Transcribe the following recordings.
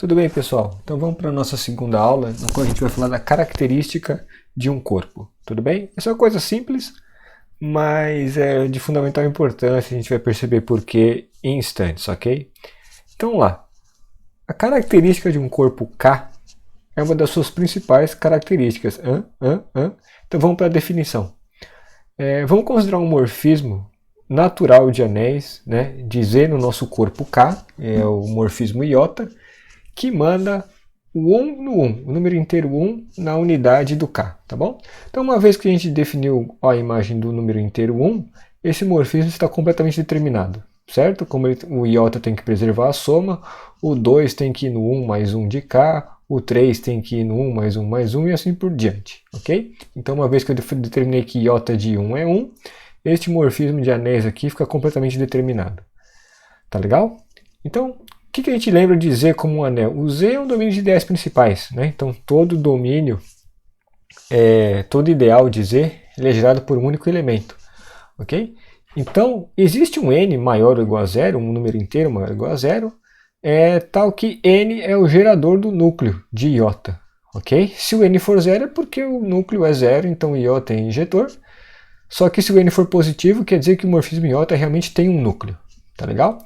Tudo bem, pessoal? Então vamos para a nossa segunda aula, na qual a gente vai falar da característica de um corpo. Tudo bem? Essa é uma coisa simples, mas é de fundamental importância, a gente vai perceber por quê em instantes, ok? Então vamos lá. A característica de um corpo K é uma das suas principais características. Então vamos para a definição. Vamos considerar um morfismo natural de anéis, né, de Z no nosso corpo K, é o morfismo iota, que manda o 1 no 1, o número inteiro 1 na unidade do K, tá bom? Então, uma vez que a gente definiu a imagem do número inteiro 1, esse morfismo está completamente determinado, certo? Como o iota tem que preservar a soma, o 2 tem que ir no 1 mais 1 de K, o 3 tem que ir no 1 mais 1 mais 1 e assim por diante, ok? Então, uma vez que eu determinei que iota de 1 é 1, este morfismo de anéis aqui fica completamente determinado. Tá legal? Então, o que a gente lembra de Z como um anel? O Z é um domínio de ideias principais, né? Então, todo domínio, todo ideal de Z, ele é gerado por um único elemento, ok? Então, existe um N maior ou igual a zero, um número inteiro maior ou igual a zero, tal que N é o gerador do núcleo de iota, ok? Se o N for zero é porque o núcleo é zero, então o iota é injetor. Só que se o N for positivo, quer dizer que o morfismo iota realmente tem um núcleo, tá legal?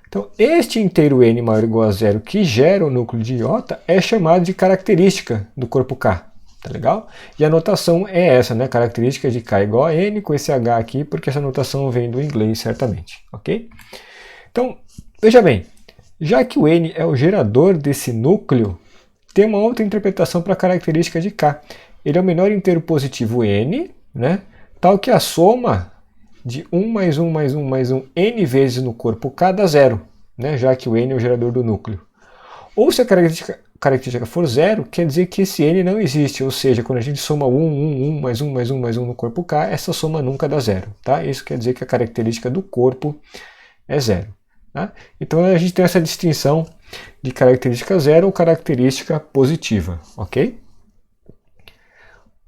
Então, este inteiro N maior ou igual a zero que gera o núcleo de iota é chamado de característica do corpo K, tá legal? E a notação é essa, né? Característica de K igual a N com esse H aqui, porque essa notação vem do inglês, certamente, ok? Então, veja bem, já que o N é o gerador desse núcleo, tem uma outra interpretação para a característica de K. Ele é o menor inteiro positivo N, né? Tal que a soma de 1 mais 1 mais 1 mais 1 N vezes no corpo K dá zero, né? Já que o N é o gerador do núcleo. Ou se a característica for zero, quer dizer que esse N não existe, ou seja, quando a gente soma 1 mais 1 mais 1 mais 1 no corpo K, essa soma nunca dá zero, tá? Isso quer dizer que a característica do corpo é zero. Tá? Então a gente tem essa distinção de característica zero ou característica positiva, ok?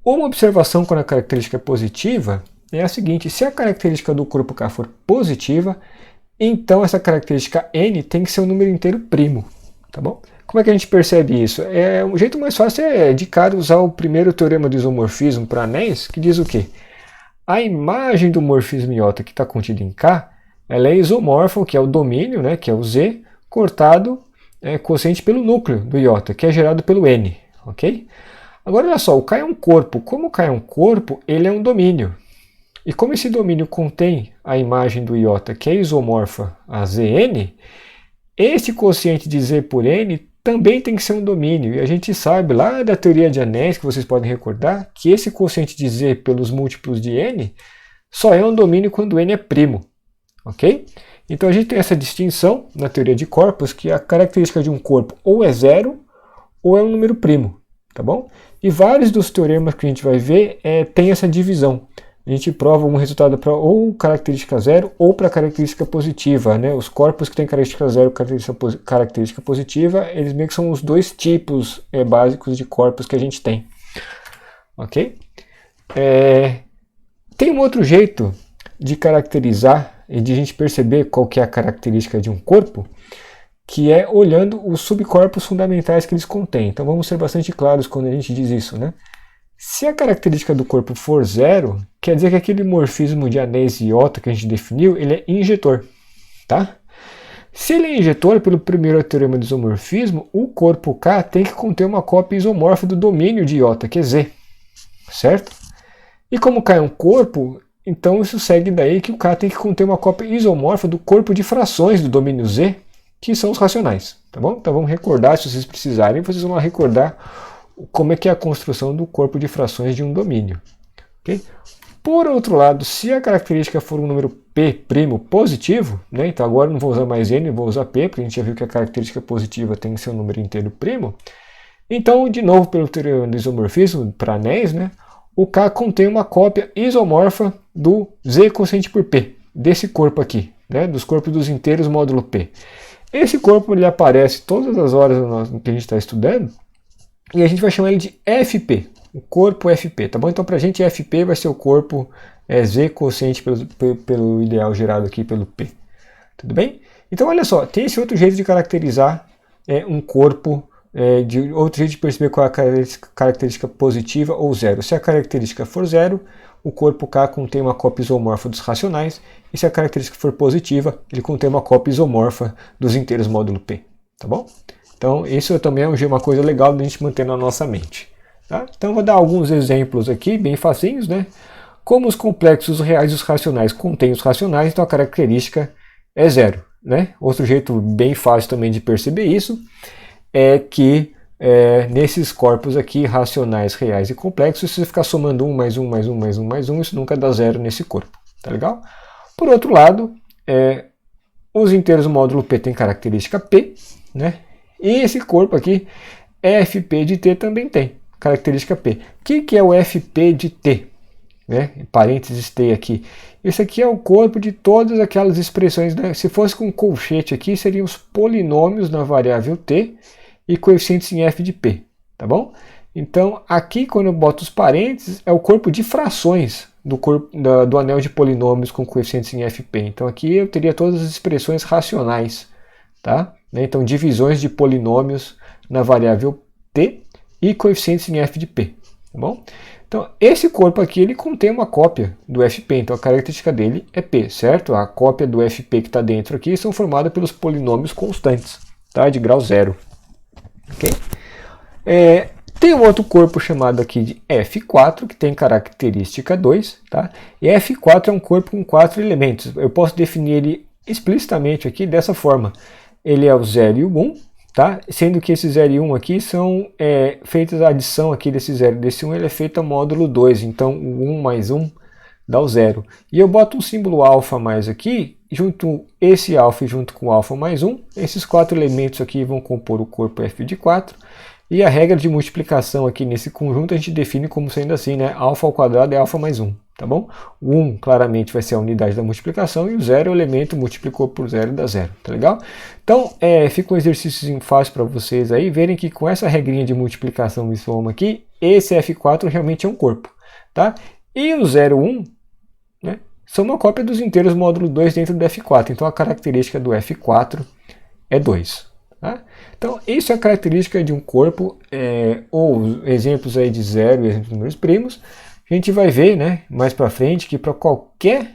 Uma observação quando a característica é positiva é a seguinte: se a característica do corpo K for positiva, então essa característica N tem que ser um número inteiro primo, tá bom? Como é que a gente percebe isso? O jeito mais fácil é de cara usar o primeiro teorema do isomorfismo para anéis, que diz o quê? A imagem do morfismo iota que está contida em K, ela é isomorfa, o que é o domínio, né, que é o Z, cortado quociente pelo núcleo do iota, que é gerado pelo N, ok? Agora, olha só, o K é um corpo. Como o K é um corpo, ele é um domínio. E como esse domínio contém a imagem do iota, que é isomorfa a Zn, esse quociente de Z por N também tem que ser um domínio. E a gente sabe lá da teoria de anéis, que vocês podem recordar, que esse quociente de Z pelos múltiplos de N só é um domínio quando N é primo. Ok? Então a gente tem essa distinção na teoria de corpos, que a característica de um corpo ou é zero ou é um número primo. Tá bom? E vários dos teoremas que a gente vai ver tem essa divisão. A gente prova um resultado para ou característica zero ou para característica positiva, né? Os corpos que têm característica zero e característica positiva, eles meio que são os dois tipos básicos de corpos que a gente tem. Ok? Tem um outro jeito de caracterizar e de a gente perceber qual que é a característica de um corpo, que é olhando os subcorpos fundamentais que eles contêm. Então vamos ser bastante claros quando a gente diz isso, né? Se a característica do corpo for zero, quer dizer que aquele morfismo de anéis iota que a gente definiu, ele é injetor, tá? Se ele é injetor, pelo primeiro teorema do isomorfismo, o corpo K tem que conter uma cópia isomorfa do domínio de iota, que é Z, certo? E como K é um corpo, então isso segue daí que o K tem que conter uma cópia isomorfa do corpo de frações do domínio Z, que são os racionais, tá bom? Então vamos recordar, se vocês precisarem, vocês vão recordar como é que é a construção do corpo de frações de um domínio. Okay? Por outro lado, se a característica for um número P' positivo, né? Então agora eu não vou usar mais N, eu vou usar P, porque a gente já viu que a característica positiva tem que ser um número inteiro primo. Então, de novo, pelo teorema do isomorfismo, para anéis, né? O K contém uma cópia isomorfa do Z quociente por P, desse corpo aqui, né? Dos corpos dos inteiros módulo P. Esse corpo ele aparece todas as horas que a gente está estudando e a gente vai chamar ele de FP, o corpo FP, tá bom? Então para a gente FP vai ser o corpo Z quociente pelo ideal gerado aqui pelo P, tudo bem? Então olha só, tem esse outro jeito de caracterizar um corpo, outro jeito de perceber qual é a característica positiva ou zero. Se a característica for zero, o corpo K contém uma cópia isomorfa dos racionais, e se a característica for positiva, ele contém uma cópia isomorfa dos inteiros módulo P. Tá bom? Então, isso também é uma coisa legal de a gente manter na nossa mente. Tá? Então, vou dar alguns exemplos aqui, bem facinhos, né? Como os complexos reais e os racionais contêm os racionais, então a característica é zero. Né? Outro jeito bem fácil também de perceber isso é que nesses corpos aqui, racionais, reais e complexos, se você ficar somando 1 mais 1 mais 1 mais 1 mais 1, isso nunca dá zero nesse corpo. Tá legal? Por outro lado, os inteiros do módulo P têm característica P, né? E esse corpo aqui, FP de T, também tem característica P. O que é o FP de T? Né? Parênteses T aqui. Isso aqui é o corpo de todas aquelas expressões, né? Se fosse com colchete aqui, seriam os polinômios na variável T e coeficientes em F de P, tá bom? Então, aqui quando eu boto os parênteses, é o corpo de frações do anel de polinômios com coeficientes em FP. Então, aqui eu teria todas as expressões racionais, tá? Então, divisões de polinômios na variável T e coeficientes em F de P, tá bom? Então, esse corpo aqui, ele contém uma cópia do FP, então a característica dele é P, certo? A cópia do FP que está dentro aqui são formadas pelos polinômios constantes, tá? De grau zero. Okay? Tem um outro corpo chamado aqui de F4, que tem característica 2, tá? E F4 é um corpo com 4 elementos. Eu posso definir ele explicitamente aqui dessa forma. Ele é o 0 e o 1, tá? Sendo que esse 0 e 1 aqui são feitas a adição aqui desse 0 e desse 1, ele é feita módulo 2, então o 1 mais 1 dá o 0. E eu boto um símbolo alfa mais aqui, junto esse alfa junto com o alfa mais 1, esses 4 elementos aqui vão compor o corpo F de 4, e a regra de multiplicação aqui nesse conjunto a gente define como sendo assim, né? Alfa ao quadrado é alfa mais 1, tá bom? O 1 claramente vai ser a unidade da multiplicação e o 0 é o elemento multiplicou por 0 dá 0, tá legal? Então, fica um exercício fácil para vocês aí verem que com essa regrinha de multiplicação e soma aqui, esse F4 realmente é um corpo, tá? E o 0, 1, né, são uma cópia dos inteiros módulo 2 dentro do F4, então a característica do F4 é 2. Tá? Então, isso é a característica de um corpo, ou exemplos aí de zero e exemplos de números primos. A gente vai ver, né, mais para frente que para qualquer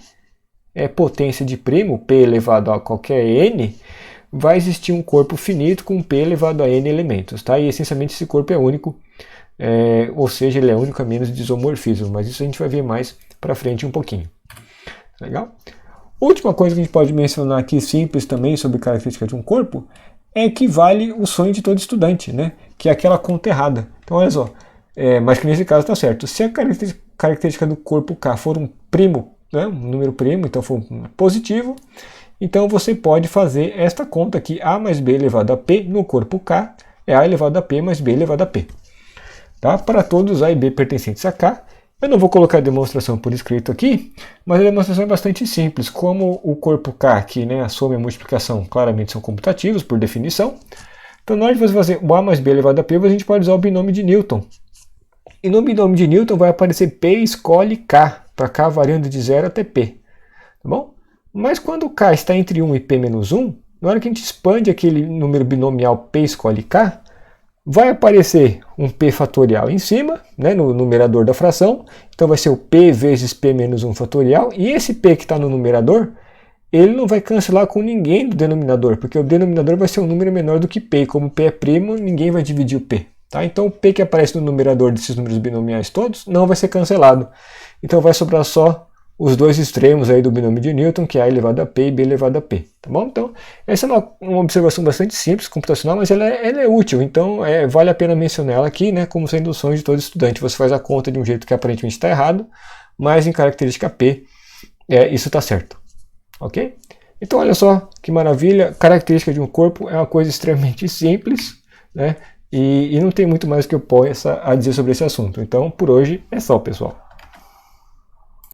potência de primo, P elevado a qualquer n, vai existir um corpo finito com P elevado a n elementos. Tá? E essencialmente esse corpo é único, ou seja, ele é único a menos de isomorfismo, mas isso a gente vai ver mais para frente um pouquinho. Legal? Última coisa que a gente pode mencionar aqui, simples também, sobre característica de um corpo, é que vale o sonho de todo estudante, né? Que é aquela conta errada. Então, olha só, mas que nesse caso está certo. Se a característica do corpo K for um primo, né? Um número primo, então for positivo, então você pode fazer esta conta aqui, A mais B elevado a P no corpo K é A elevado a P mais B elevado a P. Tá? Para todos A e B pertencentes a K. Eu não vou colocar a demonstração por escrito aqui, mas a demonstração é bastante simples. Como o corpo K aqui, né, a soma e a multiplicação claramente são comutativos, por definição, então na hora de você fazer o A mais B elevado a P, a gente pode usar o binômio de Newton. E no binômio de Newton vai aparecer P escolhe K, para K variando de 0 até P. Tá bom? Mas quando K está entre 1 e P menos 1, na hora que a gente expande aquele número binomial P escolhe K, vai aparecer um P fatorial em cima, né, no numerador da fração. Então vai ser o P vezes P menos 1 fatorial. E esse P que está no numerador, ele não vai cancelar com ninguém do denominador, porque o denominador vai ser um número menor do que P. E como P é primo, ninguém vai dividir o P. Tá? Então o P que aparece no numerador desses números binomiais todos não vai ser cancelado. Então vai sobrar só os dois extremos aí do binômio de Newton, que é A elevado a P e B elevado a P. Tá bom? Então, essa é uma observação bastante simples, computacional, mas ela é útil. Então, vale a pena mencionar ela aqui, né, como sendo o sonho de todo estudante. Você faz a conta de um jeito que aparentemente está errado, mas em característica P, isso está certo. Ok? Então, olha só que maravilha. Característica de um corpo é uma coisa extremamente simples, né, e não tem muito mais que eu possa a dizer sobre esse assunto. Então, por hoje é só, pessoal.